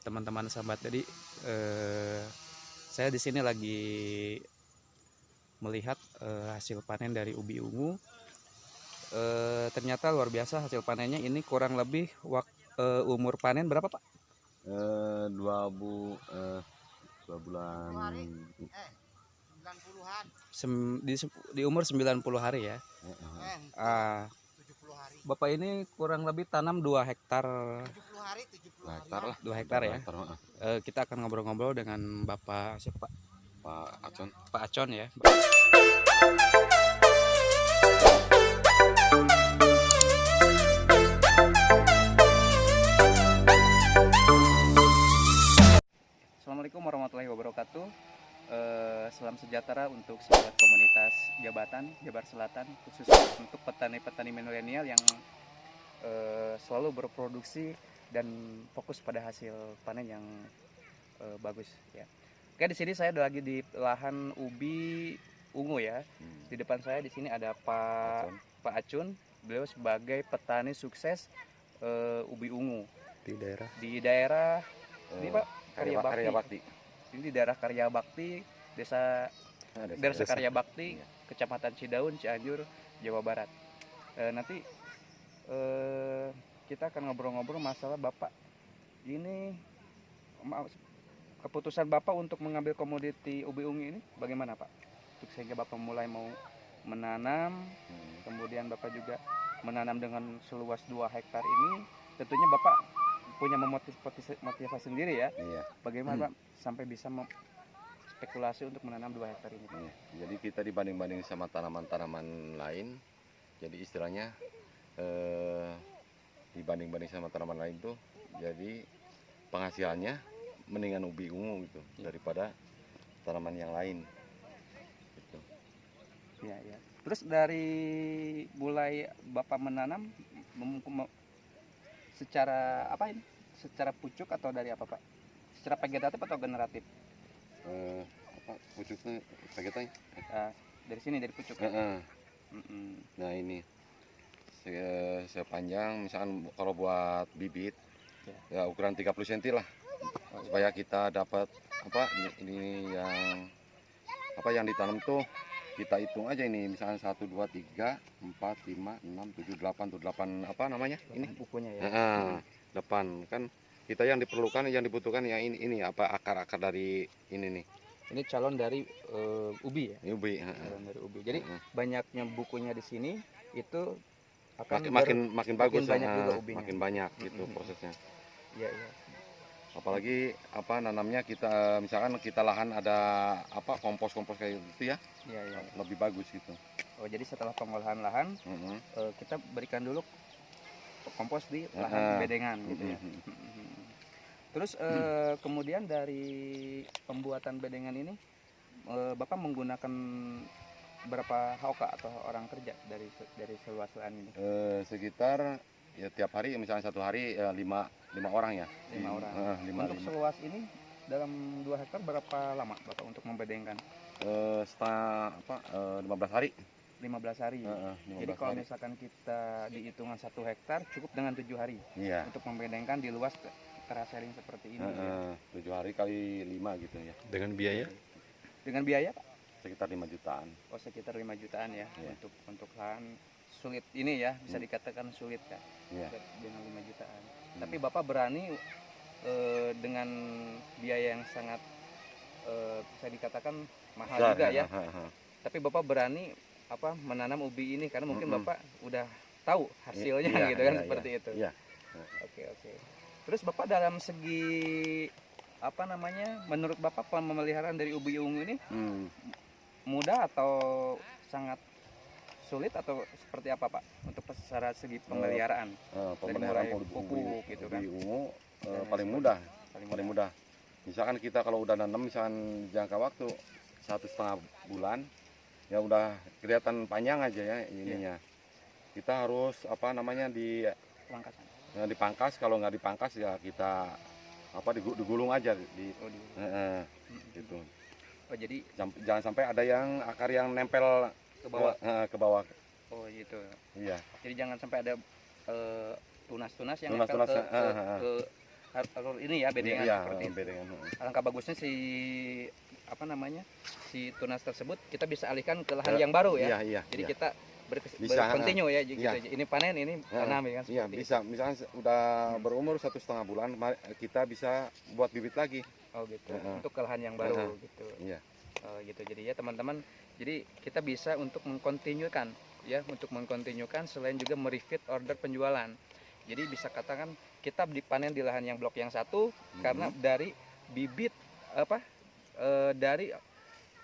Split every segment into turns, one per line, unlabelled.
teman-teman sahabat. Jadi saya di sini lagi melihat hasil panen dari ubi ungu. Ternyata luar biasa hasil panennya. Ini kurang lebih umur panen berapa, Pak?
2 bulan
90-an. Di umur 90 hari ya. Ah,
70 hari.
Bapak ini kurang lebih tanam 2 hektar.
70 hari, 70 hari.
Hektar lah.
2 hektar ya.
Hektar,
Kita akan ngobrol-ngobrol dengan Bapak siapa, Pak?
Pak Acon.
Pak Acon ya. Assalamualaikum warahmatullahi wabarakatuh. Salam sejahtera untuk sahabat komunitas Jabatan, Jabar Selatan, khususnya untuk petani-petani milenial yang selalu berproduksi dan fokus pada hasil panen yang bagus ya. Oke, di sini saya lagi di lahan ubi ungu ya. Di depan saya di sini ada Pak Acun. Beliau sebagai petani sukses ubi ungu di daerah ini, Pak,
Karya Bakti.
Ini di daerah Karya Bakti, desa Karya Bakti, Kecamatan Cidaun, Cianjur, Jawa Barat. Nanti kita akan ngobrol-ngobrol masalah Bapak ini, keputusan Bapak untuk mengambil komoditi ubi ungu ini bagaimana, Pak? Sehingga Bapak mulai mau menanam, kemudian Bapak juga menanam dengan seluas 2 hektar ini. Tentunya Bapak punya motivasi sendiri ya.
Iya.
Bagaimana Pak sampai bisa spekulasi untuk menanam 2 hektar ini, Pak?
Iya. Jadi kita dibanding-banding sama tanaman-tanaman lain, jadi istilahnya dibanding-banding sama tanaman lain tuh, jadi penghasilannya mendingan ubi ungu gitu daripada tanaman yang lain. Gitu.
Ya, ya. Terus dari mulai Bapak menanam secara apa ini? Secara pucuk atau dari apa, Pak? Secara vegetatif atau generatif?
Pucuknya vegetatif?
Dari sini, dari pucuk.
Nah ini sepanjang misalkan kalau buat bibit ya ukuran 30 cm lah, supaya kita dapat ini yang ditanam tuh kita hitung aja ini, misalnya 1 2 3 4 5 6 7 8 tuh 8 apa namanya ini
bukunya ya.
8 kan kita yang dibutuhkan ya ini akar-akar dari ini nih.
Ini calon dari ubi ya.
Ubi.
Calon dari ubi. Jadi banyaknya bukunya di sini itu akan
makin bagus,
banyak juga ubinya.
makin banyak gitu prosesnya.
Iya, iya.
Apalagi nanamnya kita misalkan kita lahan ada kompos kayak gitu ya.
Iya, iya.
Lebih bagus gitu.
Oh, jadi setelah pengolahan lahan kita berikan dulu kompos di lahan bedengan gitu ya. Terus kemudian dari pembuatan bedengan ini Bapak menggunakan berapa hauka atau orang kerja dari seluas lahan ini?
Sekitar ya tiap hari, misalnya 1 hari 5 orang ya.
5 orang.
5.
Untuk seluas ini dalam 2 hektar berapa lama Bapak untuk membedengkan?
15 hari.
15 hari.
15
Jadi kalau
hari.
misalkan kita dihitungan 1 hektar cukup dengan 7 hari
Iya.
untuk membedengkan di luas terasering seperti ini.
7 hari kali 5 gitu ya.
Dengan biaya?
Dengan biaya, Pak?
Sekitar 5 jutaan.
Oh, sekitar 5 jutaan ya.
Iya.
Untuk lahan sulit ini ya, bisa dikatakan sulit kan.
Iya.
Dengan 5 jutaan. Tapi Bapak berani dengan biaya yang sangat bisa dikatakan mahal juga ya. Tapi Bapak berani menanam ubi ini karena mungkin Bapak udah tahu hasilnya gitu kan, seperti itu.
Iya.
Oke. Terus Bapak dalam segi menurut Bapak pemeliharaan dari ubi ungu ini mudah atau sangat sulit atau seperti apa, Pak, untuk secara segi pemeliharaan?
Pemeliharaan
pupuk gitu kan.
Ubi ungu paling mudah. Misalkan kita kalau udah nanam misalkan jangka waktu 1,5 bulan ya udah kelihatan panjang aja ya ininya. Kita harus dipangkas, kalau nggak dipangkas ya kita digulung aja gitu.
Oh, jadi
jangan sampai ada yang akar yang nempel ke bawah.
Oh, gitu.
Iya.
Jadi jangan sampai ada tunas-tunas yang
Tunas-tunas,
nempel ke ini ya bedengan
Iya,
seperti itu.
bedengan.
Alangkah bagusnya si tunas tersebut kita bisa alihkan ke lahan yang baru ya.
Iya,
Jadi
iya.
kita
Bisa,
berkontinu ya gitu
iya.
aja. Ini panen, ini tanam ya kan.
Iya,
seperti
bisa. Misalkan udah berumur 1,5 bulan, kita bisa buat bibit lagi.
itu. Oh gitu.
Heeh.
Untuk ke lahan yang baru gitu.
Iya.
Gitu. Jadi ya teman-teman, jadi kita bisa untuk mengkontinukan ya, untuk mengkontinukan selain juga merefit order penjualan. Jadi bisa katakan kita dipanen di lahan yang blok yang satu karena dari bibit dari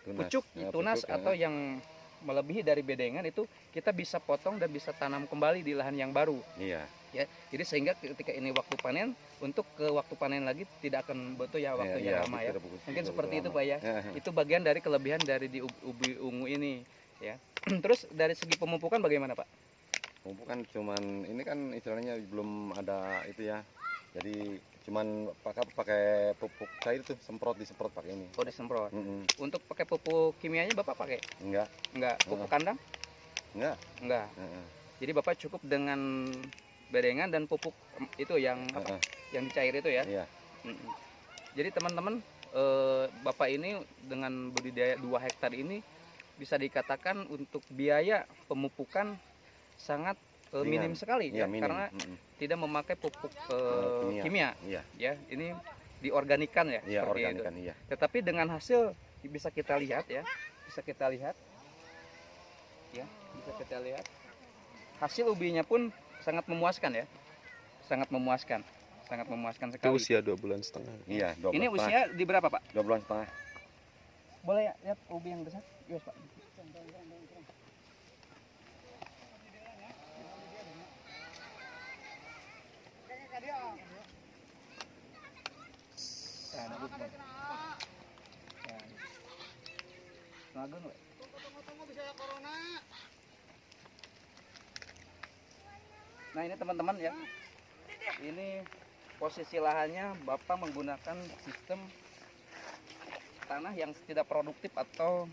pucuk tunas atau yang melebihi dari bedengan itu kita bisa potong dan bisa tanam kembali di lahan yang baru.
Iya.
Ya, jadi sehingga ketika ini waktu panen, untuk ke waktu panen lagi tidak akan butuh ya waktunya lama ya. Mungkin seperti itu Pak ya. Itu bagian dari kelebihan dari di ubi ungu ini ya. Terus dari segi pemupukan bagaimana Pak?
Pemupukan cuman ini kan istilahnya belum ada itu ya. Jadi cuman pakai pupuk cair tuh, disemprot pakai ini.
Oh disemprot. Untuk pakai pupuk kimianya Bapak pakai?
Enggak.
Pupuk kandang? Enggak. Jadi Bapak cukup dengan bedengan dan pupuk itu yang yang dicair itu ya.
Iya.
Jadi teman-teman, Bapak ini dengan budidaya 2 hektar ini bisa dikatakan untuk biaya pemupukan sangat minim sekali ya,
minim.
karena tidak memakai pupuk kimia.
Iya.
Ya, ini diorganikan ya,
Iya,
seperti
organikan
itu.
iya.
Tetapi dengan hasil bisa kita lihat ya, bisa kita lihat hasil ubinya pun sangat memuaskan ya, sangat memuaskan
Itu
sekali.
usia 2,5 bulan.
Iya, 2
Ini
bulan
usia di berapa Pak?
2 bulan setengah.
Boleh ya lihat ubi yang besar? Yes Pak. Nah ini teman-teman ya, ini posisi lahannya Bapak menggunakan sistem tanah yang tidak produktif atau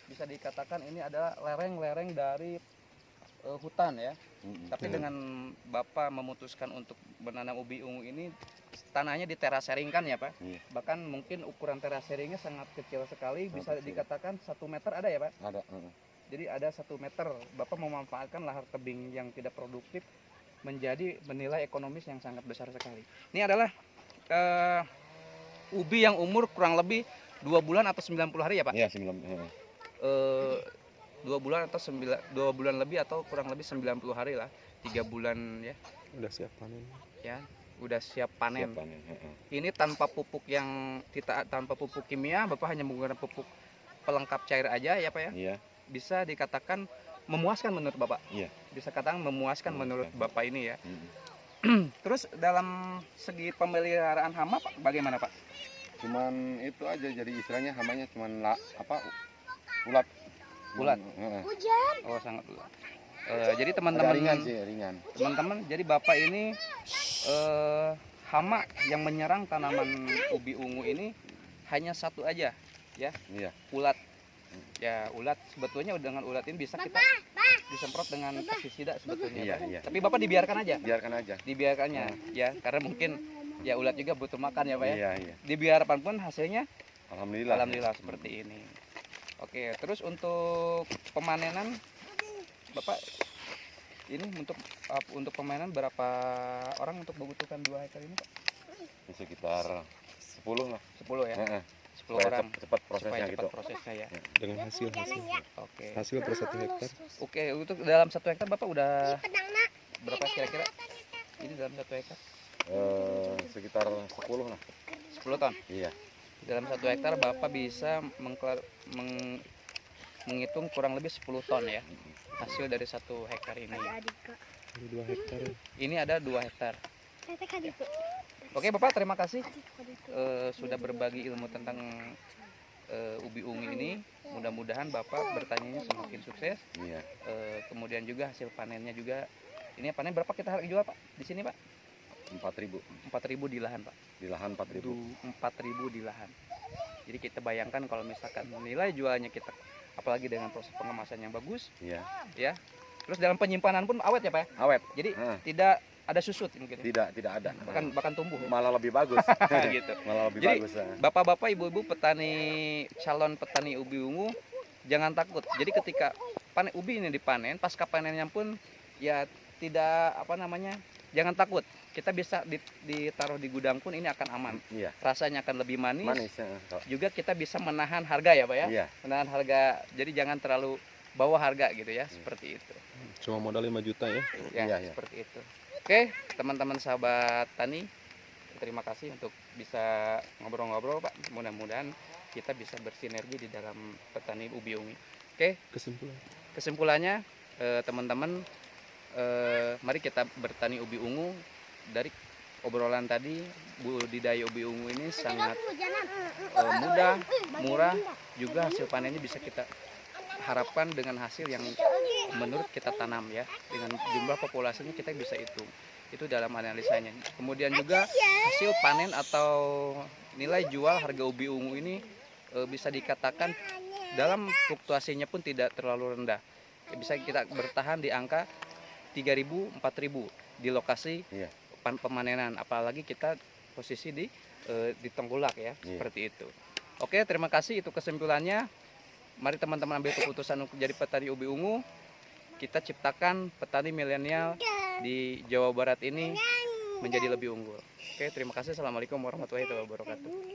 bisa dikatakan ini adalah lereng-lereng dari hutan ya. Tapi dengan Bapak memutuskan untuk menanam ubi ungu ini, tanahnya diteraseringkan ya Pak.
Iya.
Bahkan mungkin ukuran teraseringnya sangat kecil sekali, bisa
kecil.
dikatakan 1 meter ada ya Pak.
Ada.
Jadi ada 1 meter, Bapak memanfaatkan lahar tebing yang tidak produktif menjadi bernilai ekonomis yang sangat besar sekali. Ini adalah ubi yang umur kurang lebih 2 bulan atau 90 hari ya Pak?
Iya, 9.
2 bulan atau 2 bulan lebih atau kurang lebih 90 hari lah, 3 bulan ya.
Udah siap panen.
Ya, udah siap panen.
Siap panen.
Ini tanpa pupuk tanpa pupuk kimia, Bapak hanya menggunakan pupuk pelengkap cair aja ya Pak ya.
Iya.
Bisa dikatakan memuaskan menurut Bapak.
Iya.
Bisa katakan memuaskan menurut Bapak ini ya. Terus dalam segi pemeliharaan hama Pak, bagaimana Pak?
Cuman itu aja, jadi istilahnya hamanya cuman ulat.
Oh sangat ulat. Jadi teman-teman
ringan sih, ringan.
Teman-teman, jadi Bapak ini hama yang menyerang tanaman ubi ungu ini hanya satu aja ya,
Iya.
ulat. Ya ulat, sebetulnya dengan ulat ini bisa kita disemprot dengan pestisida sebetulnya.
Iya,
Pak.
iya.
Tapi Bapak dibiarkan aja.
Biarkan aja.
Dibiarkannya ya, karena mungkin ya ulat juga butuh makan ya Pak ya.
Iya.
Dibiarkan pun hasilnya
Alhamdulillah.
seperti ini. Oke, terus untuk pemanenan Bapak ini untuk pemanenan berapa orang untuk membutuhkan 2 hektar ini Pak?
Sekitar 10 lah.
10 ya. 10
Supaya
orang.
cepat
Supaya
prosesnya
cepat
gitu.
prosesnya ya.
Dengan hasil.
Oke.
Hasil per 1 hektar.
Oke, untuk dalam 1 hektar Bapak udah berapa kira-kira? Ini dalam 1 hektar
Sekitar 10 lah.
10 ton.
Iya.
Dalam 1 hektar Bapak bisa menghitung kurang lebih 10 ton ya. Hasil dari 1 hektar ini.
2 hektar.
Ini ada 2 hektar. Oke Bapak, terima kasih sudah berbagi ilmu tentang ubi ungu ini. Mudah-mudahan Bapak bertaninya semakin sukses.
Iya.
Kemudian juga hasil panennya juga. Ini panen berapa kita harga jual Pak di sini Pak?
4.000
4.000 di lahan Pak.
di lahan 4.000.
4.000 di lahan. Jadi kita bayangkan kalau misalkan nilai jualnya kita, apalagi dengan proses pengemasan yang bagus,
Iya.
ya. Terus dalam penyimpanan pun awet ya Pak.
Awet.
Jadi
Heeh.
tidak ada susut mungkin.
Tidak ada.
Bahkan tumbuh. Ya?
Malah lebih bagus.
Gitu.
Malah lebih
Jadi,
bagus. Ya.
Bapak-bapak, ibu-ibu calon petani ubi ungu, jangan takut. Jadi ketika ubi ini dipanen, pasca panennya pun ya tidak jangan takut. Kita bisa ditaruh di gudang pun ini akan aman.
Iya.
Rasanya akan lebih manis.
Ya.
Juga kita bisa menahan harga ya Pak ya.
Iya.
Menahan harga. Jadi jangan terlalu bawa harga gitu ya, seperti itu.
Cuma modal 5 juta ya.
Ya,
Iya.
seperti itu. Oke, teman-teman sahabat tani, terima kasih untuk bisa ngobrol-ngobrol Pak. Mudah-mudahan kita bisa bersinergi di dalam petani ubi ungu. Oke, kesimpulannya teman-teman, mari kita bertani ubi ungu. Dari obrolan tadi, budidaya ubi ungu ini sangat mudah, murah, juga hasil panennya bisa kita harapkan dengan hasil yang menurut kita tanam ya, dengan jumlah populasinya kita bisa hitung. Itu dalam analisanya. Kemudian juga hasil panen atau nilai jual harga ubi ungu ini bisa dikatakan dalam fluktuasinya pun tidak terlalu rendah. Bisa kita bertahan di angka 3.000, 4.000 di lokasi pemanenan, apalagi kita posisi di Tengkulak ya, seperti itu. Oke, terima kasih, itu kesimpulannya. Mari teman-teman ambil keputusan untuk jadi petani ubi ungu. Kita ciptakan petani milenial di Jawa Barat ini menjadi lebih unggul. Oke, terima kasih. Assalamualaikum warahmatullahi wabarakatuh.